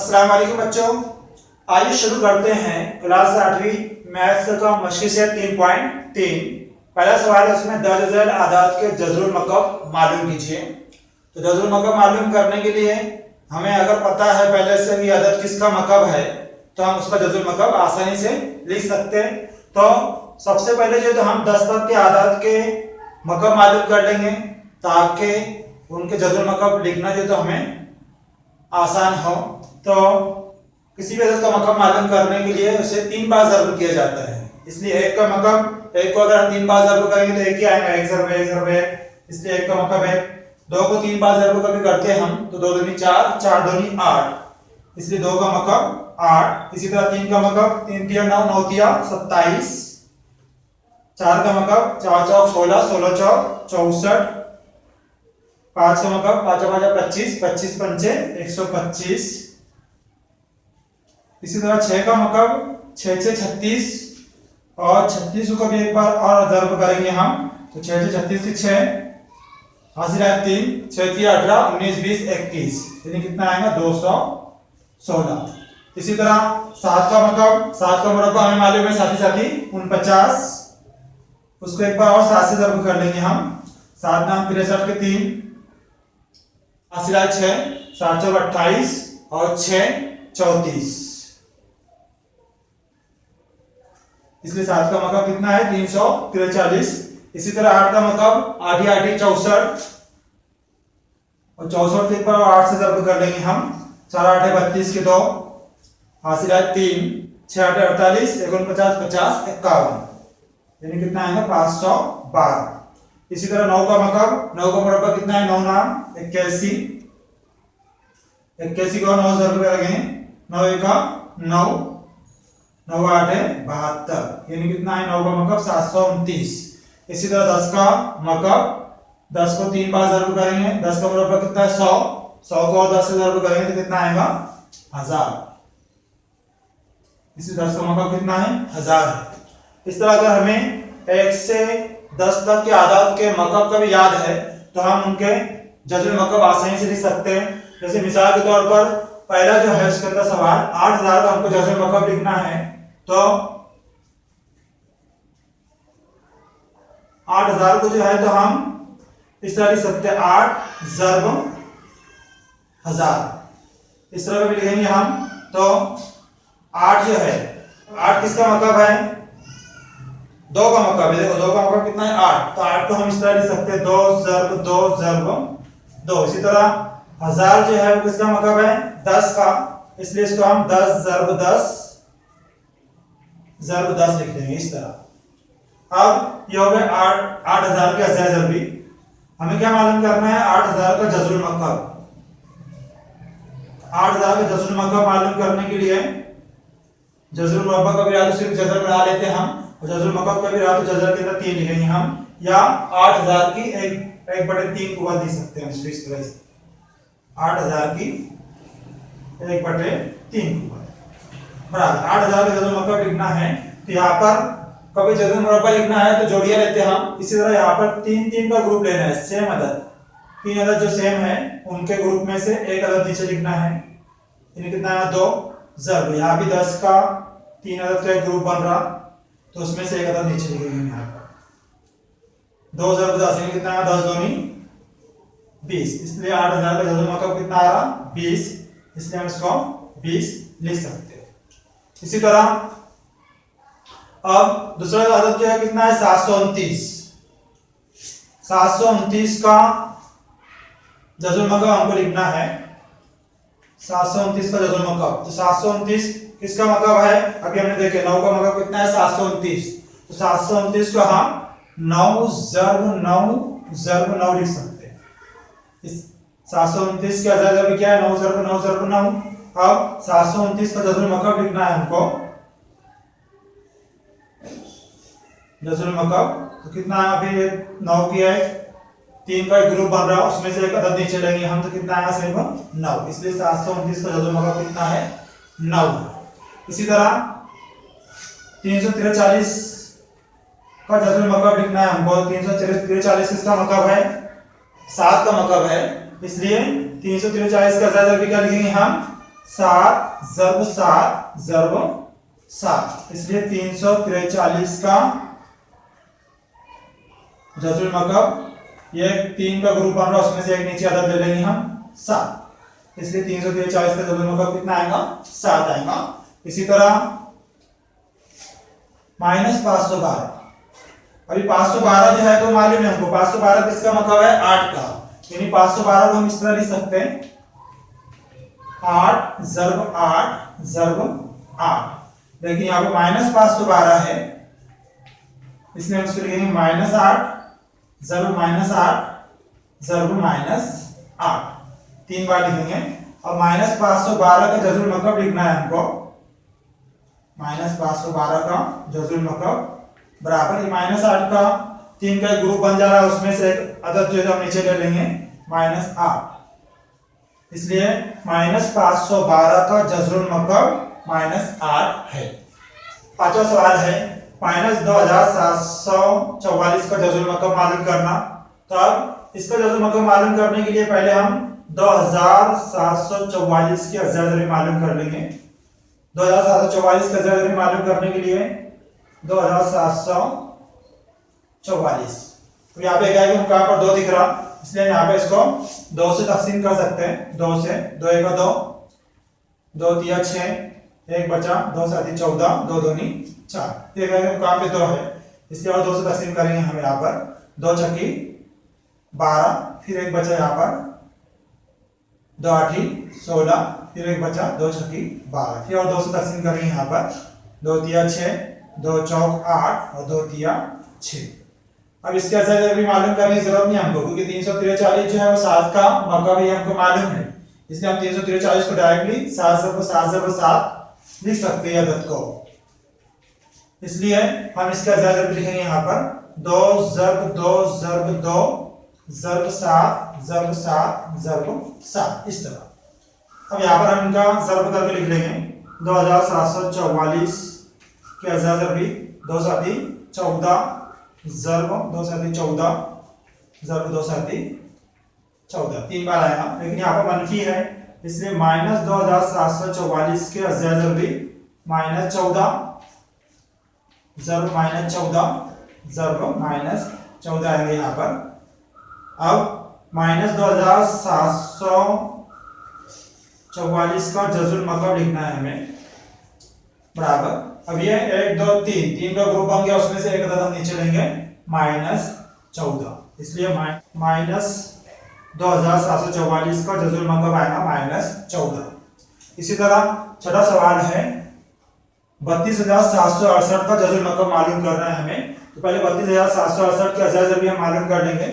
अस्सलाम वालेकुम बच्चों, आइए शुरू करते हैं क्लास 8वीं मैथ्स का मशक़ सेट 3.3। पहला सवाल है, उसमें दर्ज झैल आदाद के जज़रुल मकब मालूम कीजिए। तो जज़रुल मकब मालूम करने के लिए हमें अगर पता है पहले से भी अदद किसका मकब है तो हम उसका जज़रुल मकब आसानी से लिख सकते हैं। तो सबसे पहले जो हम 10 तक के आदाद के मकब मालूम कर लेंगे ताकि उनके जज़रुल मकब लिखना जो तो हमें आसान हो। तो किसी भी अदद का मकब मालूम करने के लिए उसे 3 बार ज़र्ब किया जाता है, इसलिए एक का मकब, एक को अगर हम 3 बार ज़र्ब करेंगे तो एक ही आएगा, एक ज़र्ब है, इसलिए एक का मकब है। 2 को 3 बार ज़र्ब कभी करते हैं हम तो 2 दूनी 4, 4 दूनी 8, इसलिए 2 का मकब 8। इसी तरह 3 का मकब 3 तिया 9, 9 तिया 27, 4 का मकब 4 चौक 16, 16 चौक 64, 5 का मकब 5 5 25, 25 पंचे 125। इसी तरह 6 का मकब 6 6 36 और 36 को भी एक बार और ज़र्ब करेंगे हम तो 6 6 36 की 6 हासिल है 3, 6 3 18 19 20 21, यानी कितना आएगा 216। इसी तरह 7 का मकब, 7 का मुरब्बा हमें मालूम है साथी साथी 49, उसको एक बार और 7 से ज़र्ब कर लेंगे हम। 7 नाम 63 के 3 हासिल है 6, 7 चौक 28 और 6 34, इसलिए 7 का मकब कितना है 343। इसी तरह 8 का मकब 8 8 64 और 64 एक बार 8 से ज़र्ब कर लेंगे हम। 4 8 32 के 2 हासिल है 3, 6 8 48 49 50 51, यानी कितना आएगा 512। इसी तरह 9 का मकब, 9 का मुरब्बा कितना है 9 नाम 81, 81 को 9 ज़र्ब करेंगे 9 1 9, 9 8 72, यानी कितना है 9 का मकब 729। इसी तरह 10 का मकब, 10 को 3 बार ज़र्ब करेंगे, 10 का मुरब्बा कितना है 100, 100 को और 10 से ज़र्ब करेंगे तो कितना आएगा 1000, इसी 10 का मकब कितना है 1000 है। इस तरह अगर हमें 1 से 10 तक के आदाद के मकब का भी याद है तो हम उनके जज़रुल मकब आसानी से लिख सकते हैं। जैसे मिसाल के तौर पर पहला जो है उसके अंदर सवाल 8000 का हमको जज़रुल मकब लिखना है तो 8000 को जो है तो हम इस तरह लिख सकते हैं 8 ज़र्ब 1000, इस तरह का भी लिखेंगे हम। तो 8 जो है 8 किसका मकब है 2 का मकब है, देखो 2 का मकब कितना है 8, तो 8 को हम इस तरह लिख सकते हैं 2 ज़र्ब 2 ज़र्ब 2। इसी तरह 1000 जो है वो किसका मकब है 10 का, इसलिए इसको हम 10 ज़र्ब 10 ज़र्ब 10 लिख देंगे इस तरह। अब ये हो गए 8000 के अज़ाय ज़र्बी। हमें क्या मालूम करना है 8000 का जज़रुल मकब। 8000 का जज़रुल मकब मालूम करने के लिए जज़रुल मुरब्बा का भी रहा तो सिर्फ जज़र बना लेते हैं हम, और जज़रुल मकब का भी रहा तो जज़र के अंदर 3 लिखेंगे हम, या 8000 की 1/3 को लिख सकते हैं इस तरह से 8000 की 1/3 को बराबर 8000 का जज़रुल मकब लिखना है। तो यहाँ पर कभी जज़रुल मुरब्बा लिखना है तो जोड़ियां लेते हैं हम। इसी तरह यहाँ पर 3 3 का ग्रुप लेना है, सेम अदद 3 अदद जो सेम है उनके ग्रुप में से एक अदद नीचे लिखना है, यानी कितना है 2 ज़र्ब। यहाँ भी 10 का 3 अदद का एक ग्रुप बन रहा तो उसमें से एक अदद नीचे लिखेंगे यहाँ पर 2 ज़र्ब 10, यानी कितना है 10 दूनी 20, इसलिए 8000 का जज़रुल मकब कितना आ रहा 20, इसलिए हम इसको 20 लिख सकते हैं। इसी तरह अब दूसरा अदद जो है कितना है 729। 729 का जज़रुल मकब हमको लिखना है, 729 का जज़रुल मकब। तो 729 किसका मकब है, अभी हमने देखे 9 का मकब कितना है 729, तो 729 को हम 9 ज़र्ब 9 ज़र्ब 9 लिख सकते हैं। इस 729 का अज़ाय ज़र्बी क्या है 9 ज़र्ब 9 ज़र्ब 9। अब 729 का जज़रुल मकब लिखना है हमको, जज़रुल मकब तो कितना है अभी 9 की है 3 का एक ग्रुप बन रहा है उसमें से एक अदद नीचे लेंगे हम तो कितना आएगा सिर्फ 9, इसलिए 729 का जज़रुल मकब कितना है 9। इसी तरह 343 का जज़रुल मकब लिखना है हमको। 343 किसका मकब है 7 का मकब है, इसलिए 343 का अज़ाय ज़र्बी क्या लिखेंगे हम 7 ज़र्ब 7 ज़र्ब 7, इसलिए 343 का जज़ुल मकब, ये 3 का ग्रुप बन रहा है, उसमें से एक नीचे अदद ले लेंगे हम 7, इसलिए 343 का जज़ुल मकब कितना आएगा? 7 आएगा। इसी तरह -512, अभी 512 जो है तो मालूम है हमको 512 किसका मतलब है? 8 का, यानी 512 को हम इस तरह लिख सकते हैं 8 ज़र्ब 8 ज़र्ब 8, लेकिन यहाँ पे -512 है, इसलिए हम इसको लिखेंगे -8 ज़र्ब -8 ज़र्ब -8, 3 बार लिखेंगे। और -512 का जज़ुल मकब लिखना है हमको, -512 का जज़ुल मकब बराबर -8 का 3 का ग्रुप बन जा रहा है, उसमें से एक अदद जो है हम नीचे ले लेंगे -8, इसलिए -512 का जज़ुल मकब -8 है। पांचवा सवाल है -2744 का जज़ुल मकब मालूम करना। तो अब इसका जज़ुल मकब मालूम करने के लिए पहले हम 2744 की अज़्ज़ा-ज़री मालूम कर लेंगे। 2744 का अज़्ज़ा-ज़री मालूम करने के लिए 2744, तो यहाँ पे क्या है कि मुकाम पर 2 दिख रहा, इसलिए यहाँ पे इसको 2 से तकसीम कर सकते हैं। 2 से 2 1 2 2 3 6, 1 बचा, 2 7 14, 2 2 4, ये क्या है कि मुकाम पे 2 है, इसलिए और 2 से तकसीम करेंगे हम यहाँ पर 2 छक्की 12, फिर 1 बचा यहाँ पर 2 8 16, फिर 1 बचा 2 छक्की 12, फिर और 2 से तकसीम करेंगे यहाँ पर 2 3 6, 2 चौक 8 और 2 3 6। अब इसके अज़्ज़ा भी मालूम करने की जरूरत नहीं हमको, क्योंकि 343 जो है वो 7 का मकब ही हमको मालूम है, इसलिए हम 343 को डायरेक्टली 7 ज़र्ब 7 लिख सकते हैं अदद को। इसलिए हम इसका अज़्ज़ा भी लिखेंगे यहाँ पर 2 ज़र्ब 2 ज़र्ब 2 ज़र्ब 7 ज़र्ब 7 ज़र्ब 7, इस तरह। अब यहाँ पर हम इनका ज़र्ब करके लिख लेंगे 2744 के अज़्ज़ा भी 2 7 14 ज़र्ब 2 7 14 ज़र्ब 2 7 14, 3 बार आएगा, लेकिन यहाँ पर मनफी है, इसलिए -2744 के अज़्ज़ा भी -14 ज़र्ब -14 ज़र्ब -14 आएंगे यहाँ पर। अब -2744 का जज़ुल मकब लिखना है हमें बराबर, अब ये 1 2 3 का ग्रुप बन गया, उसमें से एक अदद हम नीचे लेंगे -14, इसलिए -2744 का जज़ुल मकब आएगा -14। इसी तरह छठा सवाल है 32,768 का जज़ुल मकब मालूम करना है हमें। तो पहले 32,768 के अज़्ज़ा भी हम मालूम कर लेंगे।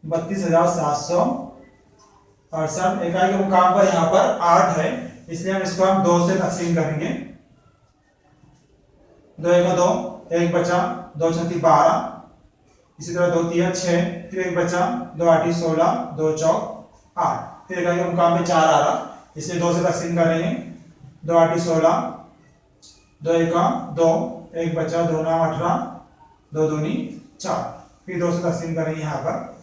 32,768 इकाई के मुकाम पर यहाँ पर 8 है, इसलिए हम इसको हम 2 से तकसीम करेंगे। 2 1 2, 1 बचा, 2 छक्की 12, इसी तरह 2 3 6, फिर 1 बचा, 2 8 16, 2 चौक 8, फिर इकाई के मुकाम पे 4 आ रहा, इसलिए 2 से तकसीम करेंगे। 2 8 16, 2 1 2, 1 बचा, 2 9 18, 2 2 4, फिर 2 से तकसीम करेंगे यहाँ पर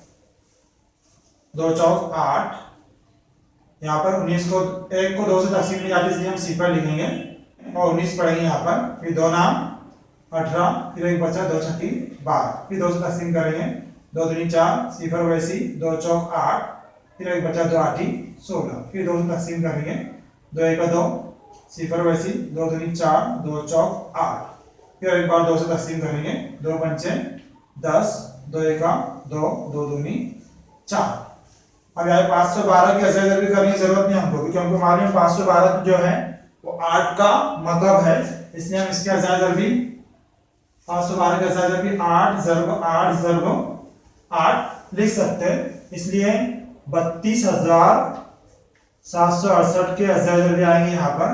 2 चौक 8, यहाँ पर 19 को 1 को 2 से तकसीम नहीं आती, इसलिए हम सिफर लिखेंगे और 19 पढ़ेंगे यहाँ पर, फिर 2 नाम 18, फिर 1 बचा, 2 छक्की 12, फिर 2 से तकसीम करेंगे 2 2 4, सिफर वैसी, 2 चौक 8, फिर 1 बचा, 2 8 16, फिर 2 से तकसीम करेंगे 2 1 2, सिफर वैसी, 2 2 4, 2 चौक 8, फिर एक बार 2 से तकसीम करेंगे 2 5 10, 2 1 2, 2 2 4। अब यहाँ 512 की अज़्ज़ा भी करने की जरूरत नहीं हमको, क्योंकि हमको मालूम है 512 जो है वो 8 का मकब है, इसलिए हम इसके अज़्ज़ा भी 512 के अज़्ज़ा भी 8 ज़र्ब 8 ज़र्ब 8 लिख सकते हैं। इसलिए 32,768 के अज़्ज़ा भी आएंगे यहाँ पर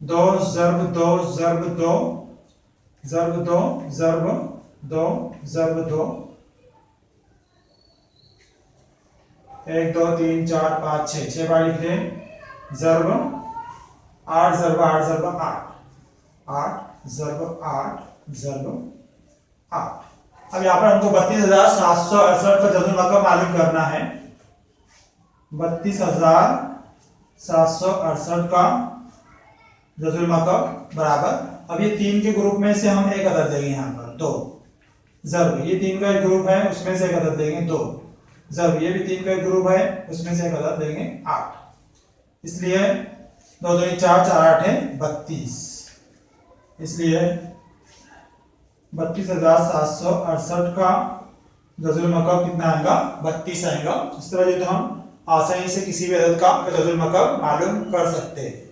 2 ज़र्ब 2 ज़र्ब 2 ज़र्ब 2 ज़र्ब 2 ज़र्ब 2, 1 2 3 4 5 6 बार लिख लें, ज़र्ब 8 ज़र्ब 8 ज़र्ब 8 8 ज़र्ब 8 ज़र्ब 8। अब यहाँ पर हमको 32,768 का जज़ुल मकब मालूम करना है। 32,768 768 का जज़ुल मकब बराबर, अब ये 3 के ग्रुप में से हम एक अदद देंगे यहाँ पर 2, ज़रूर ये 3 का एक ग्रुप है उसमें से एक अदद देंगे 2, ज़रूर ये भी 3 का एक ग्रुप है उसमें से एक अदद देंगे 8, इसलिए 2 2 4 4 8 है 32, इसलिए 32,768 का जज़ुल मकब कितना आएगा 32 आएगा। इस तरह जो हम आसानी से किसी भी अदद का जज़ुल मकब मालूम कर सकते हैं।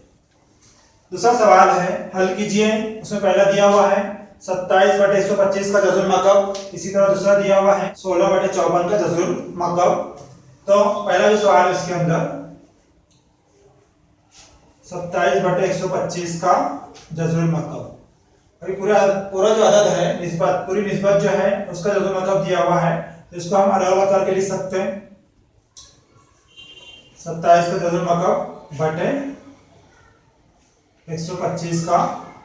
दूसरा सवाल है, हल कीजिए। उसमें पहला दिया हुआ है 27/125 का जज़ुल मकब, इसी तरह दूसरा दिया हुआ है 16/54 का जज़ुल मकब। तो पहला जो सवाल है उसके अंदर 27/125 का जज़ुल मकब, अभी पूरा जो अदद है निस्बत, पूरी निस्बत जो है उसका जज़ुल मकब दिया हुआ है, तो इसको हम अलग अलग करके लिख सकते हैं। 27 का जज़ुल मकब बटे 125 का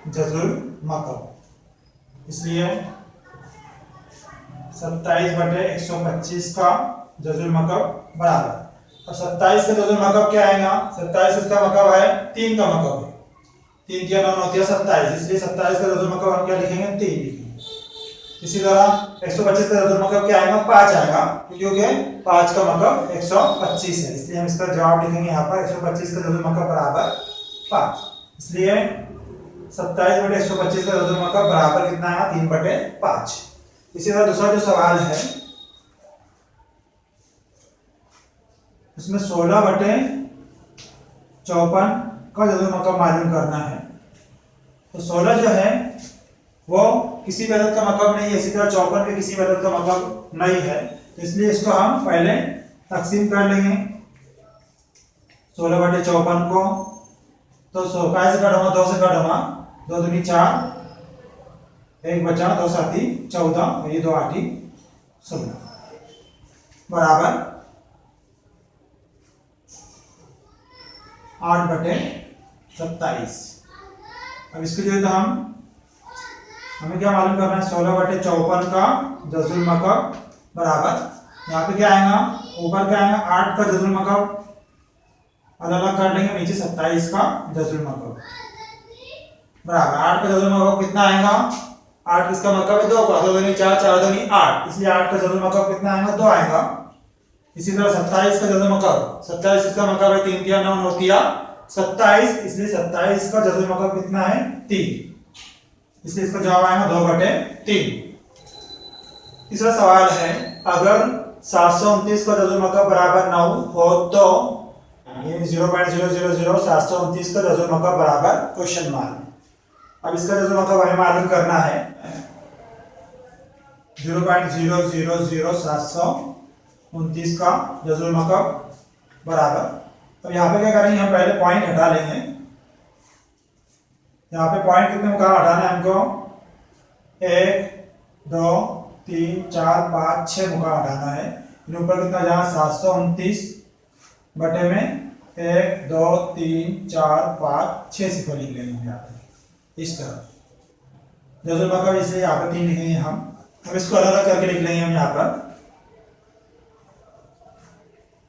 जज़ुल मकब, इसलिए 27/125 का जज़ुल मकब बराबर, और 27 का जज़ुल मकब क्या आएगा, 27 इसका मकब है 3 का मकब है, 3 क्या 9 होती है 27, इसलिए 27 का जज़ुल मकब हम क्या लिखेंगे 3 लिखेंगे। इसी तरह 125 का जज़ुल मकब क्या आएगा 5 आएगा, क्योंकि 5 का मकब 125 है, इसलिए हम इसका जवाब लिखेंगे यहाँ पर 125 का जज़ुल मकब बराबर 5, इसलिए 27/125 का जज़ुल मकब बराबर कितना आएगा 3/5। इसी तरह दूसरा जो सवाल है इसमें 16/54 का जज़ुल मकब मालूम करना है। तो 16 जो है वो किसी भी अदद का मकब नहीं है, इसी तरह 54 भी किसी भी अदद का मकब नहीं है, तो इसलिए इसको हम पहले तकसीम कर लेंगे 16/54 को। तो 100 से काटूंगा 2 से काटूंगा, 2 दूनी 4, 1 बचा 2 साथी 14, ये 2 8 16 बराबर 8/27। अब इसके लिए तो हमें क्या मालूम करना है 16/54 का जज़ुल मकब बराबर, यहाँ पे क्या आएगा ऊपर क्या आएगा 8 का जज़ुल मकब, अलग अलग कर लेंगे, नीचे 27 का जज़ुल मकब बराबर 8 का जज़ुल मकब कितना आएगा, 8 किसका मकब है 2 का, 2 दूनी 4 4 दूनी 8, इसलिए 8 का जज़ुल मकब कितना आएगा 2 आएगा। इसी तरह 27 का जज़ुल मकब, 27 इसका मकब है 3 तिया 9 9 तिया 27, इसलिए 27 का जज़ुल मकब कितना है 3, इसलिए इसका जवाब आएगा 2/3। तीसरा सवाल है, अगर 729 का जज़ुल मकब बराबर 9 हो तो, यानी 0.000 729 का जज़ुल मकब बराबर क्वेश्चन मार्क। अब इसका जज़ुल मकब हमें मालूम करना है 0.000 729 का जज़ुल मकब बराबर। अब यहाँ पे क्या करेंगे, हम पहले पॉइंट हटा लेंगे, यहाँ पे पॉइंट कितने मुकाम हटाना है हमको 1 2 3 4 5 6 मुकाम हटाना है। ऊपर कितना जहाँ 729 बटे में 1 2 3 4 5 6 सिफर लिख लेंगे यहाँ पे, इस तरह जज़ुल मकब, इसलिए यहाँ पे 3 लिखेंगे हम। अब इसको अलग अलग करके लिख लेंगे हम यहाँ पर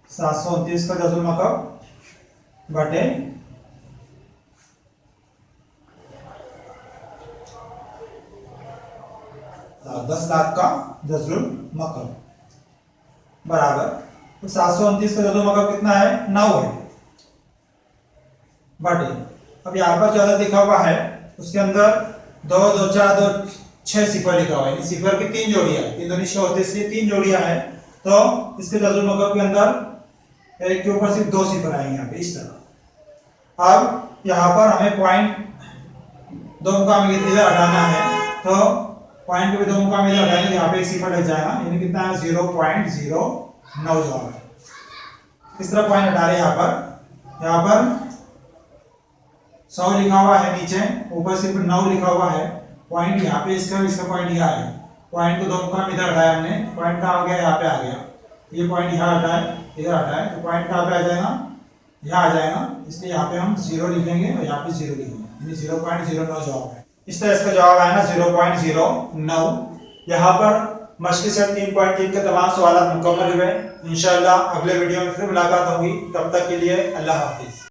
729 का जज़ुल मकब बटे 10 लाख का जज़ुल मकब बराबर, तो 729 का जज़ुल मकब कितना है 9 है बटे, अब यहाँ पर जो अदद लिखा हुआ है उसके अंदर 2 2 4 2 6 सिफर लिखा हुआ है, यानी सिफर की 3 जोड़ियां, 3 दूनी 6 होती है, इसलिए 3 जोड़ियां हैं, तो इसके जज़ुल मकब के अंदर एक के ऊपर सिर्फ 2 सिफर आएंगे यहाँ पे, इस तरह। अब यहाँ पर हमें पॉइंट 2 मुकाम इधर हटाना है, तो पॉइंट पे 2 मुकाम इधर हटाएंगे, यहाँ पे एक सिफर लग जाएगा, यानी कितना है 0.09 जवाब है। इस तरह पॉइंट हटा रहे यहाँ पर 100 लिखा हुआ है नीचे, ऊपर सिर्फ 9 लिखा हुआ है, पॉइंट यहाँ पे इसका पॉइंट यहाँ है, पॉइंट को 2 मुकाम इधर हटाया हमने, पॉइंट कहाँ आ गया यहाँ पे आ गया, ये पॉइंट यहाँ हटा है इधर हटा है, तो पॉइंट कहाँ पे आ जाएगा यहाँ आ जाएगा, इसलिए यहाँ पे हम 0 लिखेंगे और यहाँ पे 0 लिखेंगे, यानी 0.09 जवाब है। इस तरह इसका जवाब आएगा 0.09। यहाँ पर मश्क सेट 3.3 के तमाम सवाल मुकम्मल हुए। इंशाअल्लाह अगले वीडियो में फिर मुलाकात होगी, तब तक के लिए अल्लाह हाफिज।